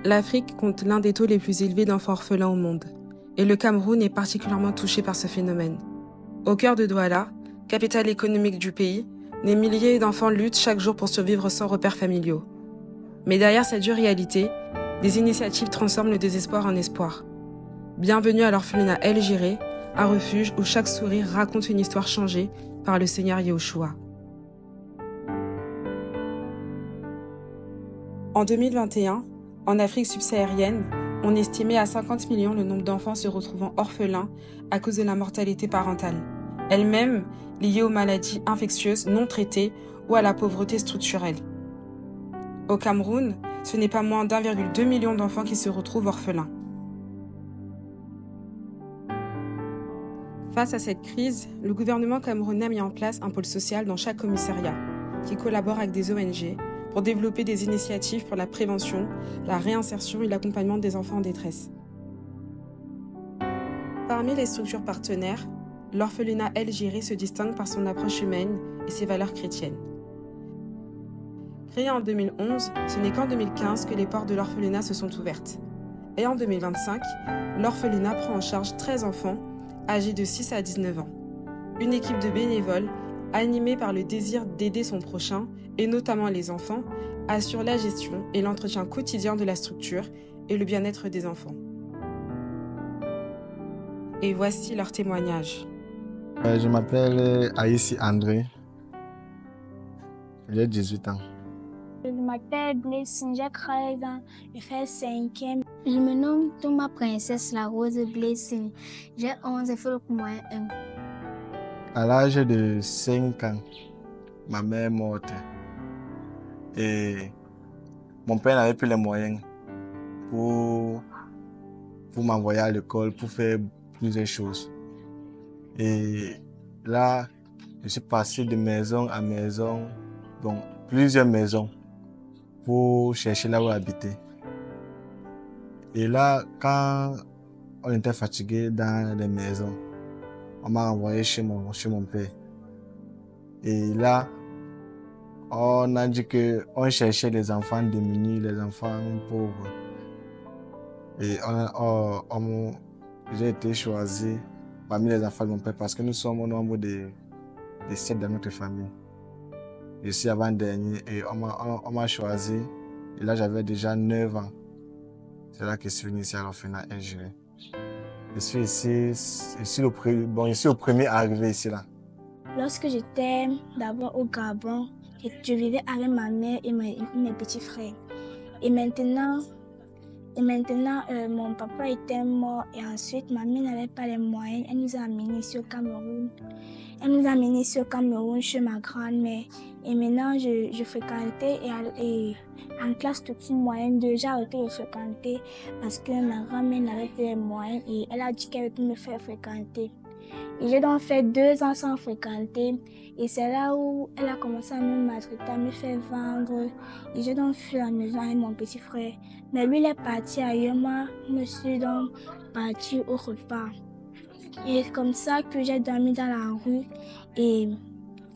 L'Afrique compte l'un des taux les plus élevés d'enfants orphelins au monde, et le Cameroun est particulièrement touché par ce phénomène. Au cœur de Douala, capitale économique du pays, des milliers d'enfants luttent chaque jour pour survivre sans repères familiaux. Mais derrière cette dure réalité, des initiatives transforment le désespoir en espoir. Bienvenue à l'orphelinat El Jiré, un refuge où chaque sourire raconte une histoire changée par le Seigneur Yahushua. En 2021, en Afrique subsaharienne, on estimait à 50 millions le nombre d'enfants se retrouvant orphelins à cause de la mortalité parentale, elle-même liée aux maladies infectieuses non traitées ou à la pauvreté structurelle. Au Cameroun, ce n'est pas moins d'1,2 million d'enfants qui se retrouvent orphelins. Face à cette crise, le gouvernement camerounais a mis en place un pôle social dans chaque commissariat, qui collabore avec des ONG pour développer des initiatives pour la prévention, la réinsertion et l'accompagnement des enfants en détresse. Parmi les structures partenaires, l'orphelinat El Jiré se distingue par son approche humaine et ses valeurs chrétiennes. Créé en 2011, ce n'est qu'en 2015 que les portes de l'orphelinat se sont ouvertes. Et en 2025, l'orphelinat prend en charge 13 enfants âgés de 6 à 19 ans. Une équipe de bénévoles, animée par le désir d'aider son prochain, et notamment les enfants, assure la gestion et l'entretien quotidien de la structure et le bien-être des enfants. Et voici leur témoignage. Je m'appelle Aïssi André, j'ai 18 ans. Je m'appelle Blessing, j'ai 13 ans, je fais 5e. Je me nomme Thomas Princesse La Rose Blessing, j'ai 11 et fais le moyen 1. À l'âge de 5 ans, ma mère est morte et mon père n'avait plus les moyens pour m'envoyer à l'école, pour faire plusieurs choses. Et là, je suis passé de maison à maison, donc plusieurs maisons, pour chercher là où habiter. Et là, quand on était fatigué dans les maisons, on m'a envoyé chez mon père. Et là, on a dit qu'on cherchait les enfants démunis, les enfants pauvres. Et j'ai été choisi parmi les enfants de mon père parce que nous sommes au nombre de 7 dans notre famille. Je suis avant-dernier et on m'a choisi. Et là, j'avais déjà 9 ans. C'est là que je suis venu ici à l'orphelinat El Jiré. Je suis ici, je suis le premier arrivé ici là. Lorsque j'étais d'abord au Gabon, je vivais avec ma mère et mes petits frères. Et maintenant, mon papa était mort et ensuite ma mère n'avait pas les moyens. Elle nous a amenés ici au Cameroun. Chez ma grand-mère. Et maintenant, je fréquentais et en classe toute moyenne 2, j'ai arrêté de fréquenter parce que ma grand-mère n'avait plus les moyens et elle a dit qu'elle veut me faire fréquenter. Et j'ai donc fait 2 ans sans fréquenter et c'est là où elle a commencé à me maltraiter, à me faire vendre. Et j'ai donc fui la maison avec mon petit frère. Mais lui, il est parti ailleurs, moi, je me suis donc partie au repas. Et c'est comme ça que j'ai dormi dans la rue et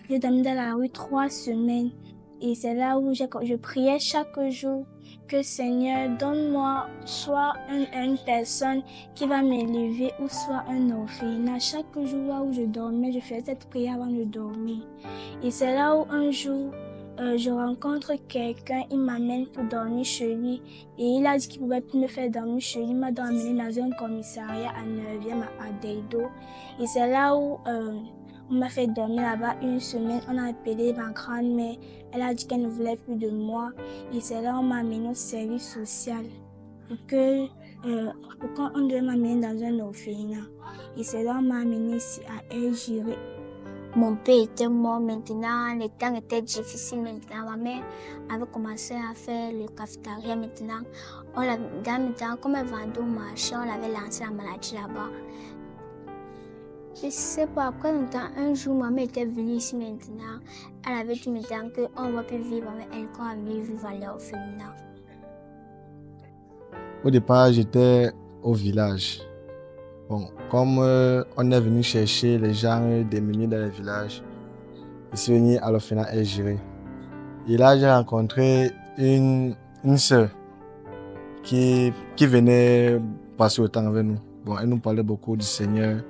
j'ai dormi dans la rue 3 semaines. Et c'est là où je priais chaque jour que Seigneur, donne-moi soit une personne qui va m'élever ou soit un orphelinat. Chaque jour là où je dormais, je faisais cette prière avant de dormir. Et c'est là où un jour, je rencontre quelqu'un, il m'amène pour dormir chez lui. Et il a dit qu'il pouvait plus me faire dormir chez lui. Il m'a emmené dans un commissariat à 9e à Deido. Et c'est là où on m'a fait dormir là-bas 1 semaine. On a appelé ma grand-mère. Elle a dit qu'elle ne voulait plus de moi. Et c'est là où on m'a amené au service social. Pour qu'on devait m'amener dans un orphelinat. Et c'est là où on m'a amené ici à El Jiré. Mon père était mort maintenant, les temps étaient difficiles maintenant. Ma mère avait commencé à faire le cafétéria maintenant. Comme elle vendait au marché, on l'avait lancé la maladie là-bas. Je sais pas, après longtemps, un jour, ma mère était venue ici maintenant. Elle avait dit maintenant qu'on va plus vivre avec elle, qu'on va vivre à l'orphelinat. Au départ, j'étais au village. Bon, comme on est venu chercher les gens démunis dans les villages, je suis venu à l'orphelinat El Jiré. Et là, j'ai rencontré une sœur qui venait passer le temps avec nous. Bon, elle nous parlait beaucoup du Seigneur.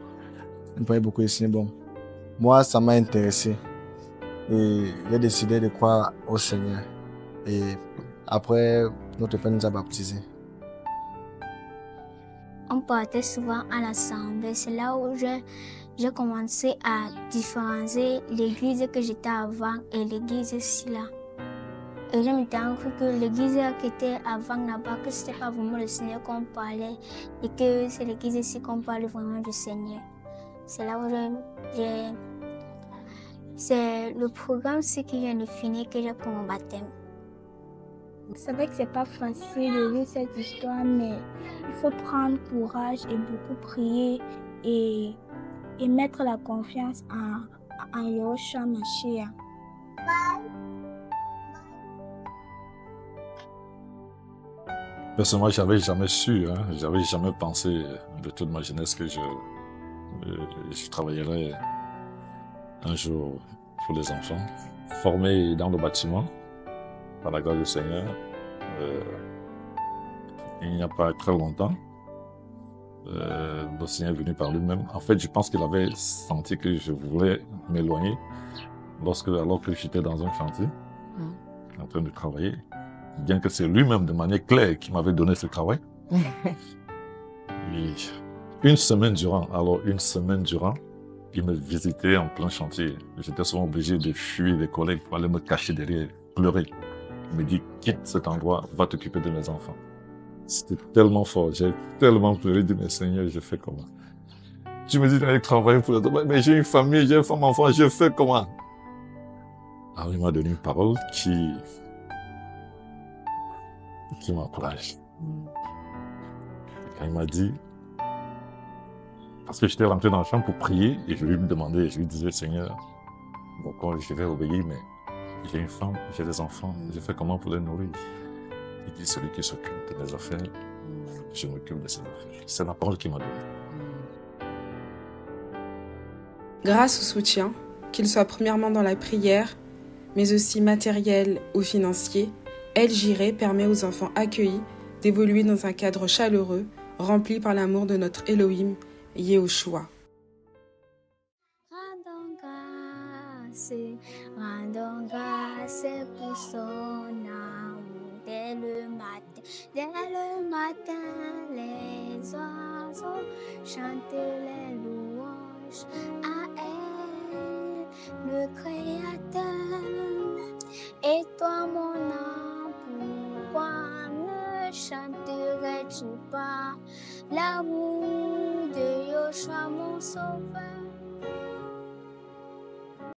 Elle nous parlait beaucoup du Seigneur. Bon, moi, ça m'a intéressé. Et j'ai décidé de croire au Seigneur. Et après, notre père nous a baptisés. On partait souvent à l'assemblée. C'est là où j'ai commencé à différencier l'église que j'étais avant et l'église ici-là. Et je m'étais rendu compte que l'église qui était avant là-bas, que ce n'était pas vraiment le Seigneur qu'on parlait et que c'est l'église ici qu'on parle vraiment du Seigneur. C'est là où c'est le programme qui vient de finir que j'ai pour mon baptême. C'est vrai que c'est pas facile de vivre cette histoire, mais il faut prendre courage et beaucoup prier et mettre la confiance en Yahushua Mashiach. Personnellement, j'avais jamais su, j'avais jamais pensé de toute ma jeunesse que je travaillerais un jour pour les enfants. Formé dans le bâtiment, par la grâce du Seigneur, il n'y a pas très longtemps, le Seigneur est venu par lui-même. En fait, je pense qu'il avait senti que je voulais m'éloigner alors que j'étais dans un chantier, en train de travailler. Bien que c'est lui-même de manière claire qui m'avait donné ce travail. Et une semaine durant, il me visitait en plein chantier. J'étais souvent obligé de fuir des collègues pour aller me cacher derrière, pleurer. Il me dit, quitte cet endroit, va t'occuper de mes enfants. C'était tellement fort, j'ai tellement pleuré, dit, mais Seigneur, je fais comment? Tu me dis d'aller travailler pour les enfants, mais j'ai une famille, j'ai une femme, enfant, je fais comment? Alors il m'a donné une parole qui m'encourage. Quand il m'a dit, parce que j'étais rentré dans la chambre pour prier et je lui demandais, je lui disais, Seigneur, bon, quand je vais obéir, mais j'ai une femme, j'ai des enfants, je fais comment pour les nourrir? Il dit, celui qui s'occupe de mes affaires, je m'occupe de ses affaires. C'est la parole qu'il m'a donnée. Grâce au soutien, qu'il soit premièrement dans la prière, mais aussi matériel ou financier, El Jireh permet aux enfants accueillis d'évoluer dans un cadre chaleureux, rempli par l'amour de notre Elohim, Yehoshua. Rendons grâce pour son amour. Dès le matin, les oiseaux chantent les louanges à elle, le Créateur. Et toi, mon âme, pourquoi ne chanterais-tu pas l'amour de Yahushua, mon Sauveur?